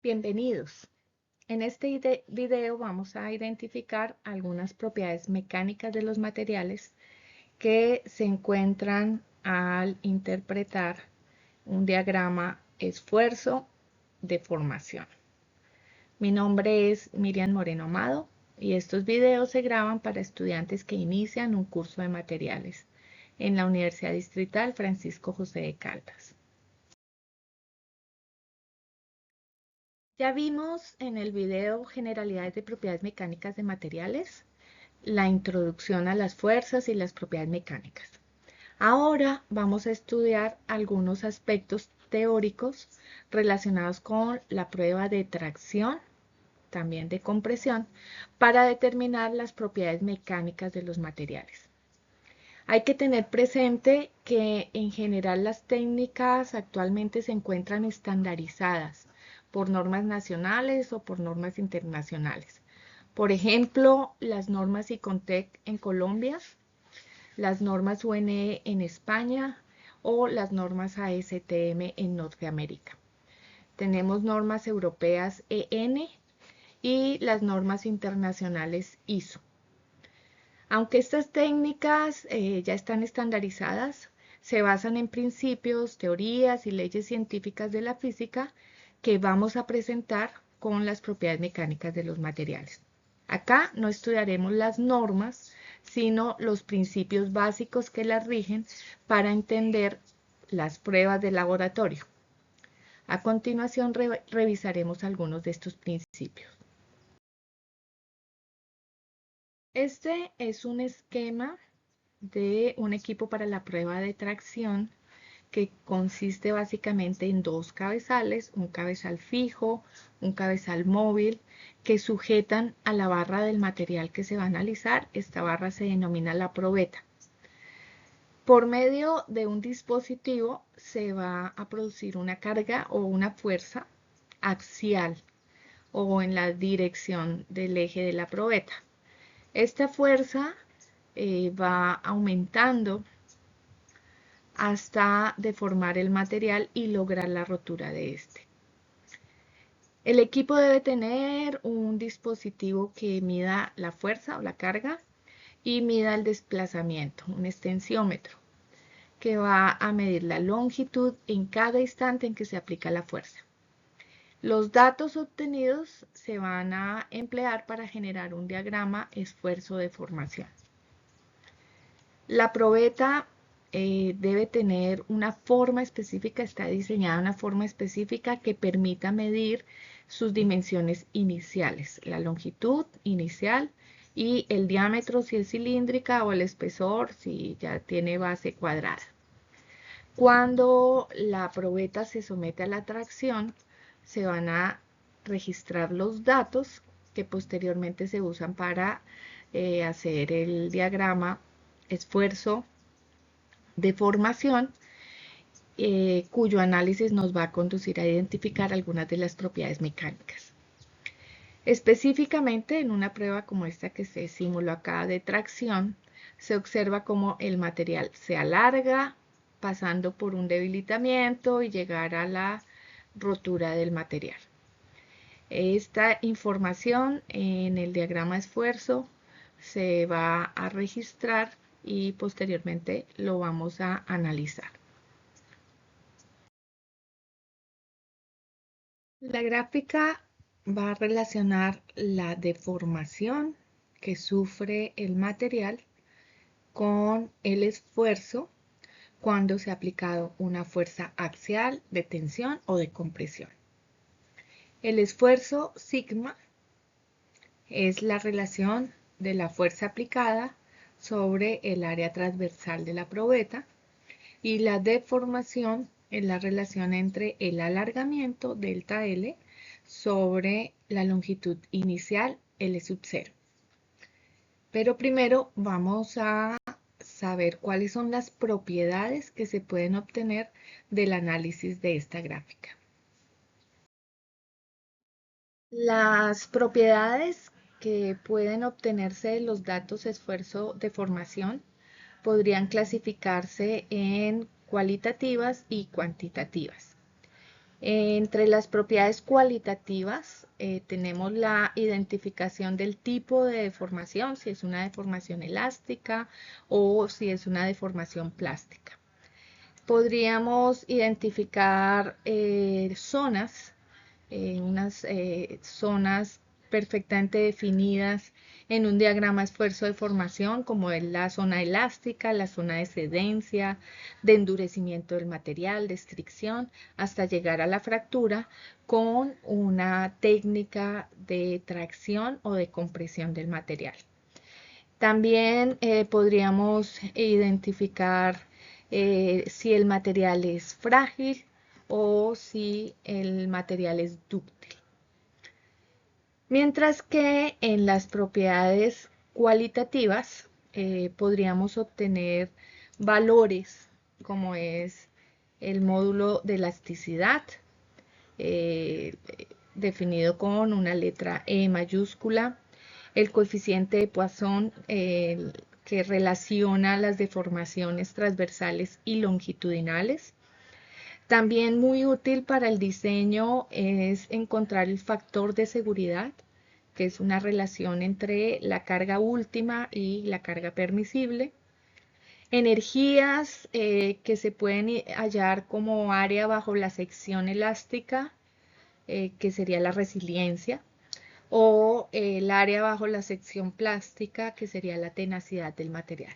Bienvenidos. En este video vamos a identificar algunas propiedades mecánicas de los materiales que se encuentran al interpretar un diagrama esfuerzo-deformación. Mi nombre es Miriam Moreno Amado y estos videos se graban para estudiantes que inician un curso de materiales en la Universidad Distrital Francisco José de Caldas. Ya vimos en el video generalidades de propiedades mecánicas de materiales, la introducción a las fuerzas y las propiedades mecánicas. Ahora vamos a estudiar algunos aspectos teóricos relacionados con la prueba de tracción, también de compresión, para determinar las propiedades mecánicas de los materiales. Hay que tener presente que en general las técnicas actualmente se encuentran estandarizadas por normas nacionales o por normas internacionales. Por ejemplo, las normas ICONTEC en Colombia, las normas UNE en España o las normas ASTM en Norteamérica. Tenemos normas europeas EN y las normas internacionales ISO. Aunque estas técnicas ya están estandarizadas, se basan en principios, teorías y leyes científicas de la física que vamos a presentar con las propiedades mecánicas de los materiales. Acá no estudiaremos las normas, sino los principios básicos que las rigen para entender las pruebas de laboratorio. A continuación revisaremos algunos de estos principios. Este es un esquema de un equipo para la prueba de tracción que consiste básicamente en dos cabezales, un cabezal fijo, un cabezal móvil, que sujetan a la barra del material que se va a analizar. Esta barra se denomina la probeta. Por medio de un dispositivo se va a producir una carga o una fuerza axial o en la dirección del eje de la probeta. Esta fuerza va aumentando hasta deformar el material y lograr la rotura de este. El equipo debe tener un dispositivo que mida la fuerza o la carga y mida el desplazamiento, un extensiómetro, que va a medir la longitud en cada instante en que se aplica la fuerza. Los datos obtenidos se van a emplear para generar un diagrama esfuerzo-deformación. La probeta debe tener una forma específica, está diseñada de una forma específica que permita medir sus dimensiones iniciales, la longitud inicial y el diámetro si es cilíndrica o el espesor si ya tiene base cuadrada. Cuando la probeta se somete a la tracción, se van a registrar los datos que posteriormente se usan para hacer el diagrama esfuerzo-deformación, cuyo análisis nos va a conducir a identificar algunas de las propiedades mecánicas. Específicamente en una prueba como esta que se simuló acá de tracción, se observa cómo el material se alarga, pasando por un debilitamiento y llegar a la rotura del material. Esta información en el diagrama esfuerzo se va a registrar y posteriormente lo vamos a analizar. La gráfica va a relacionar la deformación que sufre el material con el esfuerzo cuando se ha aplicado una fuerza axial de tensión o de compresión. El esfuerzo sigma es la relación de la fuerza aplicada sobre el área transversal de la probeta y la deformación es la relación entre el alargamiento delta L sobre la longitud inicial L sub 0. Pero primero vamos a saber cuáles son las propiedades que se pueden obtener del análisis de esta gráfica. Las propiedades que pueden obtenerse de los datos esfuerzo-deformación podrían clasificarse en cualitativas y cuantitativas. Entre las propiedades cualitativas tenemos la identificación del tipo de deformación, si es una deformación elástica o si es una deformación plástica. Podríamos identificar zonas, unas zonas perfectamente definidas en un diagrama esfuerzo de formación, como es la zona elástica, la zona de cedencia, de endurecimiento del material, de estricción, hasta llegar a la fractura con una técnica de tracción o de compresión del material. También podríamos identificar si el material es frágil o si el material es dúctil. Mientras que en las propiedades cualitativas podríamos obtener valores como es el módulo de elasticidad, eh, definido con una letra E mayúscula, el coeficiente de Poisson, que relaciona las deformaciones transversales y longitudinales. También muy útil para el diseño es encontrar el factor de seguridad, que es una relación entre la carga última y la carga permisible. Energías que se pueden hallar como área bajo la sección elástica, que sería la resiliencia, o el área bajo la sección plástica, que sería la tenacidad del material.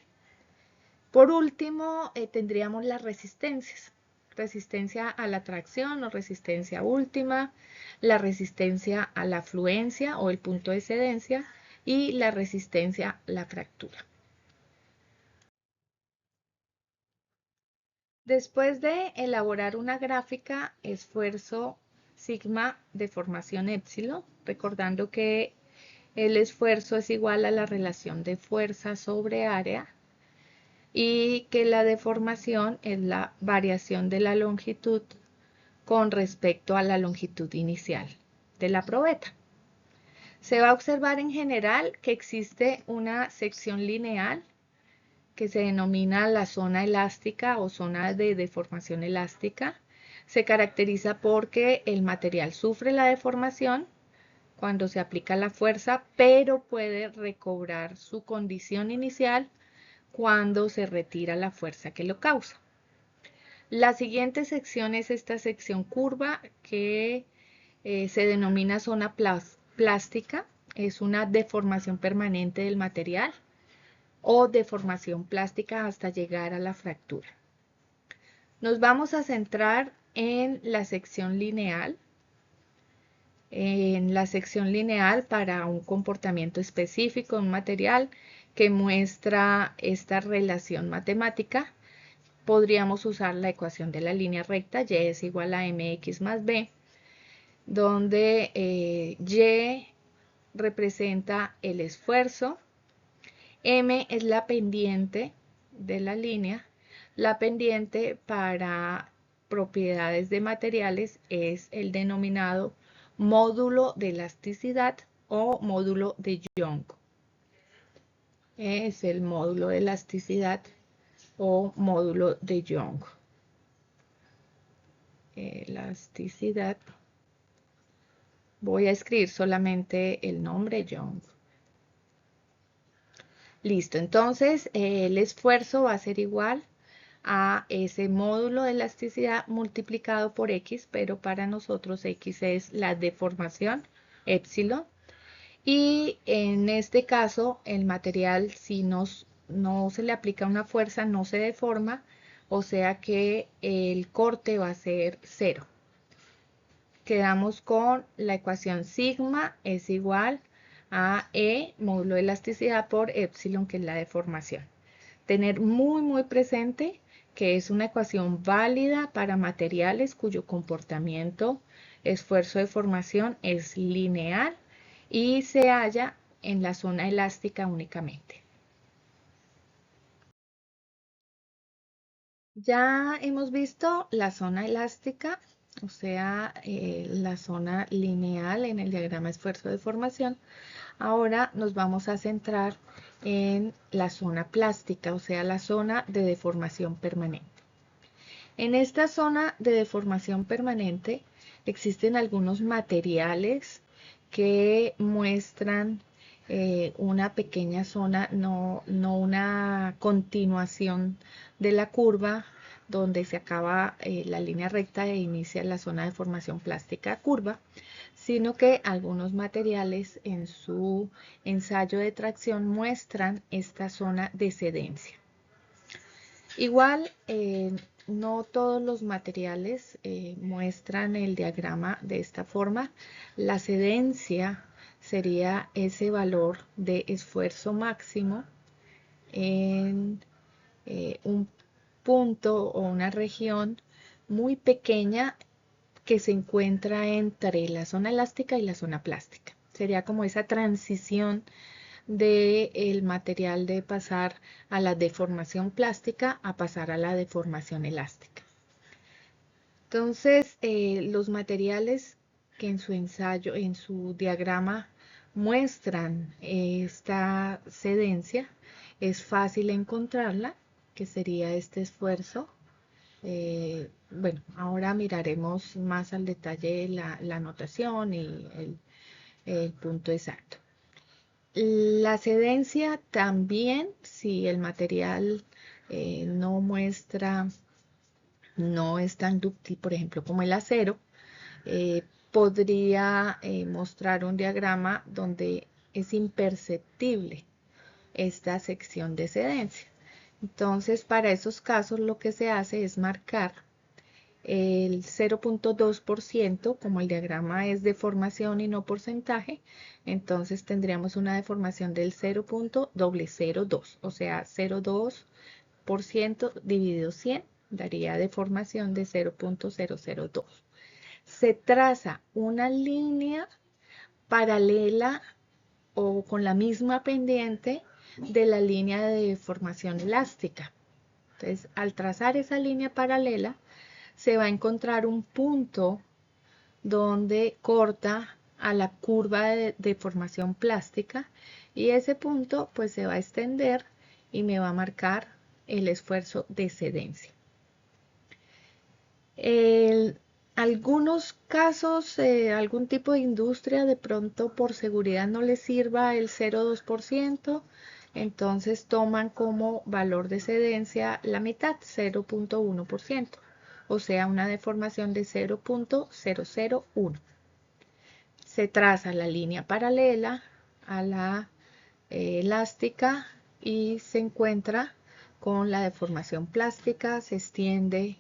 Por último, tendríamos las resistencias. Resistencia a la tracción o resistencia última, la resistencia a la fluencia o el punto de cedencia y la resistencia a la fractura. Después de elaborar una gráfica esfuerzo sigma deformación épsilon, recordando que el esfuerzo es igual a la relación de fuerza sobre área y que la deformación es la variación de la longitud con respecto a la longitud inicial de la probeta. Se va a observar en general que existe una sección lineal que se denomina la zona elástica o zona de deformación elástica. Se caracteriza porque el material sufre la deformación cuando se aplica la fuerza, pero puede recobrar su condición inicial cuando se retira la fuerza que lo causa. La siguiente sección es esta sección curva que se denomina zona plástica. Es una deformación permanente del material o deformación plástica hasta llegar a la fractura. Nos vamos a centrar en la sección lineal. En la sección lineal para un comportamiento específico de un material que muestra esta relación matemática, podríamos usar la ecuación de la línea recta, y es igual a mx más b, donde y representa el esfuerzo, m es la pendiente de la línea. La pendiente para propiedades de materiales es el denominado módulo de elasticidad o módulo de Young. Es el módulo de elasticidad o módulo de Young. Elasticidad. Voy a escribir solamente el nombre Young. Listo, entonces el esfuerzo va a ser igual a ese módulo de elasticidad multiplicado por X, pero para nosotros X es la deformación, epsilon. Y en este caso, el material, si no se le aplica una fuerza, no se deforma, o sea que el corte va a ser 0. Quedamos con la ecuación sigma es igual a E módulo de elasticidad por epsilon, que es la deformación. Tener muy presente que es una ecuación válida para materiales cuyo comportamiento, esfuerzo de formación es lineal y se halla en la zona elástica únicamente. Ya hemos visto la zona elástica, o sea, la zona lineal en el diagrama esfuerzo de formación. Ahora nos vamos a centrar en la zona plástica, o sea, la zona de deformación permanente. En esta zona de deformación permanente existen algunos materiales que muestran una pequeña zona, no una continuación de la curva donde se acaba la línea recta e inicia la zona de formación plástica curva, sino que algunos materiales en su ensayo de tracción muestran esta zona de cedencia. Igual, no todos los materiales muestran el diagrama de esta forma. La cedencia sería ese valor de esfuerzo máximo en un punto o una región muy pequeña que se encuentra entre la zona elástica y la zona plástica. Sería como esa transición del material de pasar a la deformación plástica a pasar a la deformación elástica. Entonces, los materiales que en su ensayo, en su diagrama, muestran esta cedencia, es fácil encontrarla, que sería este esfuerzo. Bueno, ahora miraremos más al detalle la notación y el punto exacto. La cedencia también, si el material no muestra, no es tan dúctil, por ejemplo, como el acero, podría mostrar un diagrama donde es imperceptible esta sección de cedencia. Entonces, para esos casos lo que se hace es marcar el 0.2%, como el diagrama es deformación y no porcentaje, entonces tendríamos una deformación del 0.002, o sea, 0.2% dividido 100 daría deformación de 0.002. Se traza una línea paralela o con la misma pendiente de la línea de deformación elástica. Entonces, al trazar esa línea paralela, se va a encontrar un punto donde corta a la curva de deformación plástica y ese punto pues se va a extender y me va a marcar el esfuerzo de cedencia. Algunos casos, algún tipo de industria de pronto por seguridad no les sirva el 0.2%, entonces toman como valor de cedencia la mitad, 0.1%, o sea, una deformación de 0.001. Se traza la línea paralela a la elástica y se encuentra con la deformación plástica, se extiende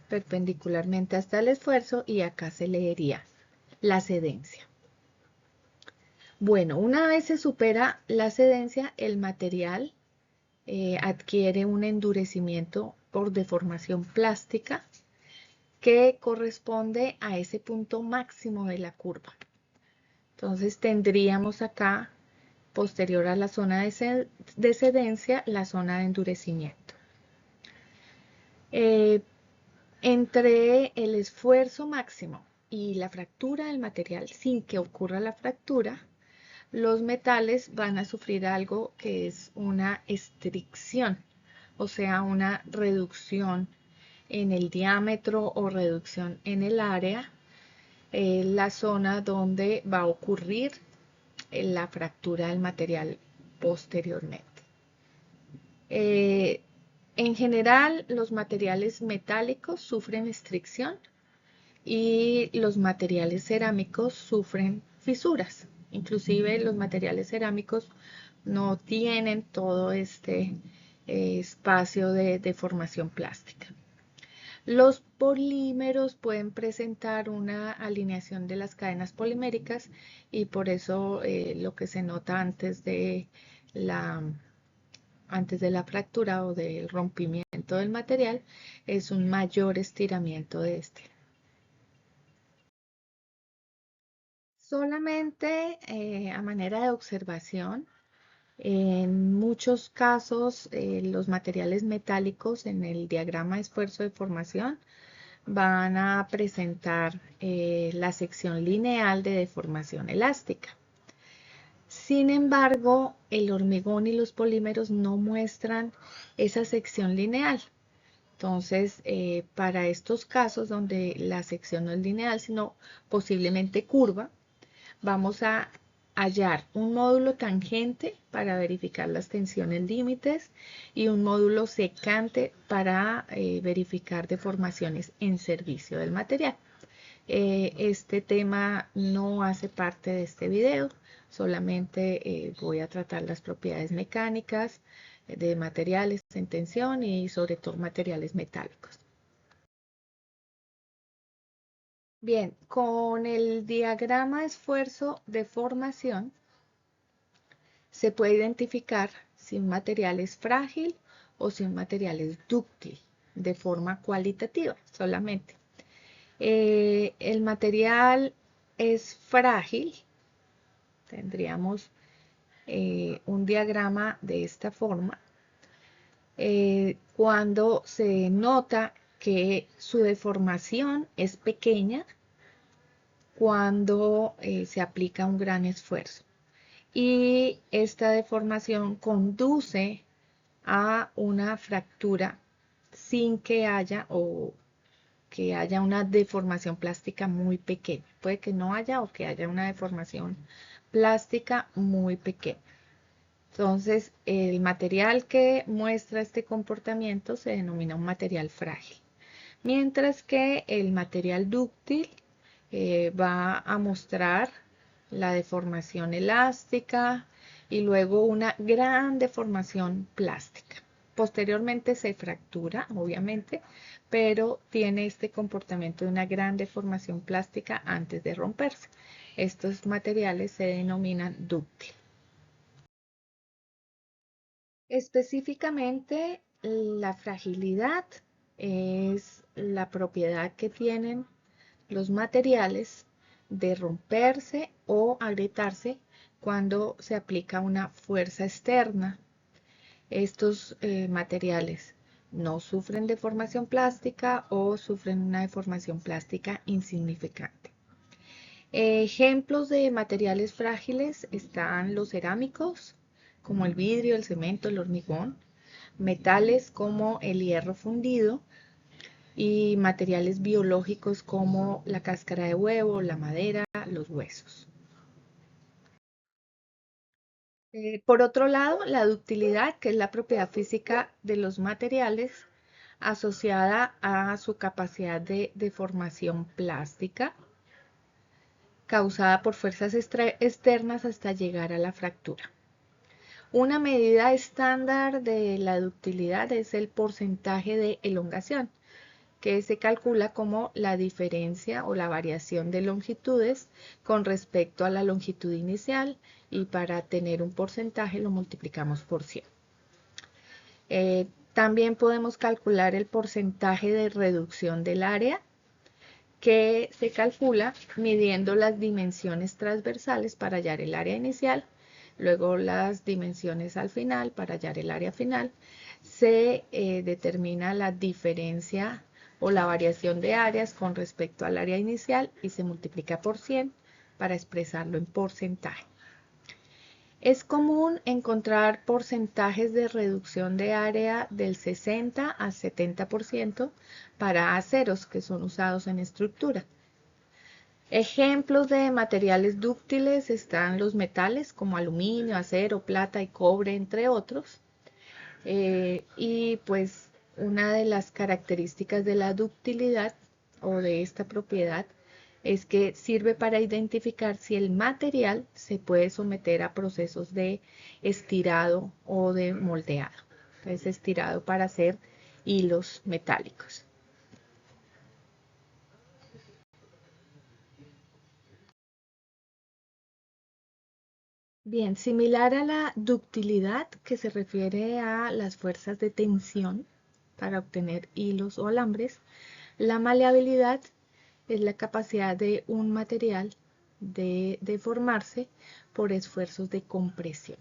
perpendicularmente hasta el esfuerzo y acá se leería la cedencia. Bueno, una vez se supera la cedencia, el material adquiere un endurecimiento por deformación plástica que corresponde a ese punto máximo de la curva. Entonces tendríamos acá, posterior a la zona de cedencia, la zona de endurecimiento. Entre el esfuerzo máximo y la fractura del material, sin que ocurra la fractura, los metales van a sufrir algo que es una estricción, o sea, una reducción en el diámetro o reducción en el área, la zona donde va a ocurrir la fractura del material posteriormente. En general, los materiales metálicos sufren estricción y los materiales cerámicos sufren fisuras. Inclusive los materiales cerámicos no tienen todo este espacio de deformación plástica. Los polímeros pueden presentar una alineación de las cadenas poliméricas y por eso lo que se nota antes de la fractura o del rompimiento del material es un mayor estiramiento de este. Solamente a manera de observación, en muchos casos los materiales metálicos en el diagrama de esfuerzo de formación van a presentar la sección lineal de deformación elástica. Sin embargo, el hormigón y los polímeros no muestran esa sección lineal. Entonces, para estos casos donde la sección no es lineal, sino posiblemente curva, vamos a hallar un módulo tangente para verificar las tensiones límites y un módulo secante para verificar deformaciones en servicio del material. Este tema no hace parte de este video, solamente voy a tratar las propiedades mecánicas de materiales en tensión y sobre todo materiales metálicos. Bien, con el diagrama esfuerzo-deformación se puede identificar si un material es frágil o si un material es dúctil de forma cualitativa solamente. El material es frágil, tendríamos un diagrama de esta forma, cuando se nota que su deformación es pequeña cuando se aplica un gran esfuerzo. Y esta deformación conduce a una fractura sin que haya o que haya una deformación plástica muy pequeña. Puede que no haya o que haya una deformación plástica muy pequeña. Entonces, el material que muestra este comportamiento se denomina un material frágil, mientras que el material dúctil va a mostrar la deformación elástica y luego una gran deformación plástica. Posteriormente se fractura, obviamente, pero tiene este comportamiento de una gran deformación plástica antes de romperse. Estos materiales se denominan dúctil. Específicamente, la fragilidad es la propiedad que tienen los materiales de romperse o agrietarse cuando se aplica una fuerza externa. Estos materiales no sufren deformación plástica o sufren una deformación plástica insignificante. Ejemplos de materiales frágiles están los cerámicos, como el vidrio, el cemento, el hormigón, metales como el hierro fundido y materiales biológicos como la cáscara de huevo, la madera, los huesos. Por otro lado, la ductilidad, que es la propiedad física de los materiales asociada a su capacidad de deformación plástica, causada por fuerzas externas hasta llegar a la fractura. Una medida estándar de la ductilidad es el porcentaje de elongación, que se calcula como la diferencia o la variación de longitudes con respecto a la longitud inicial, y para tener un porcentaje lo multiplicamos por 100. También podemos calcular el porcentaje de reducción del área, que se calcula midiendo las dimensiones transversales para hallar el área inicial, luego las dimensiones al final para hallar el área final. Se determina la diferencia o la variación de áreas con respecto al área inicial y se multiplica por 100 para expresarlo en porcentaje. Es común encontrar porcentajes de reducción de área del 60 a 70% para aceros que son usados en estructura. Ejemplos de materiales dúctiles están los metales como aluminio, acero, plata y cobre, entre otros. Y pues una de las características de la ductilidad o de esta propiedad es que sirve para identificar si el material se puede someter a procesos de estirado o de moldeado. Entonces, estirado para hacer hilos metálicos. Bien, similar a la ductilidad, que se refiere a las fuerzas de tensión para obtener hilos o alambres, la maleabilidad es la capacidad de un material de deformarse por esfuerzos de compresión,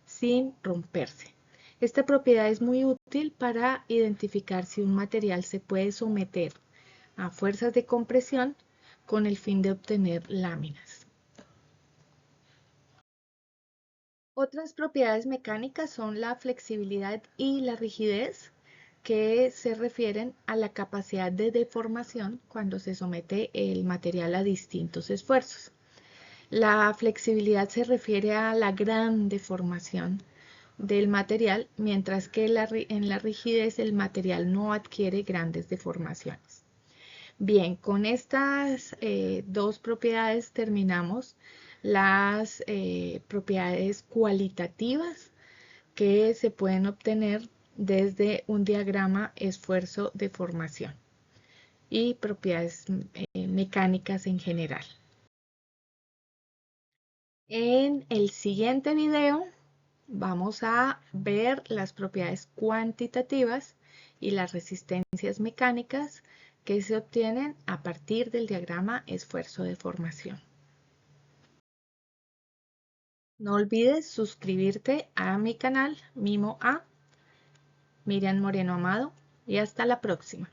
sin romperse. Esta propiedad es muy útil para identificar si un material se puede someter a fuerzas de compresión con el fin de obtener láminas. Otras propiedades mecánicas son la flexibilidad y la rigidez. que se refieren a la capacidad de deformación cuando se somete el material a distintos esfuerzos. La flexibilidad se refiere a la gran deformación del material, mientras que en la rigidez el material no adquiere grandes deformaciones. Bien, con estas dos propiedades terminamos las propiedades cualitativas que se pueden obtener desde un diagrama esfuerzo-deformación y propiedades mecánicas en general. En el siguiente video vamos a ver las propiedades cuantitativas y las resistencias mecánicas que se obtienen a partir del diagrama esfuerzo-deformación. No olvides suscribirte a mi canal Mimo A, Miriam Moreno Amado, y hasta la próxima.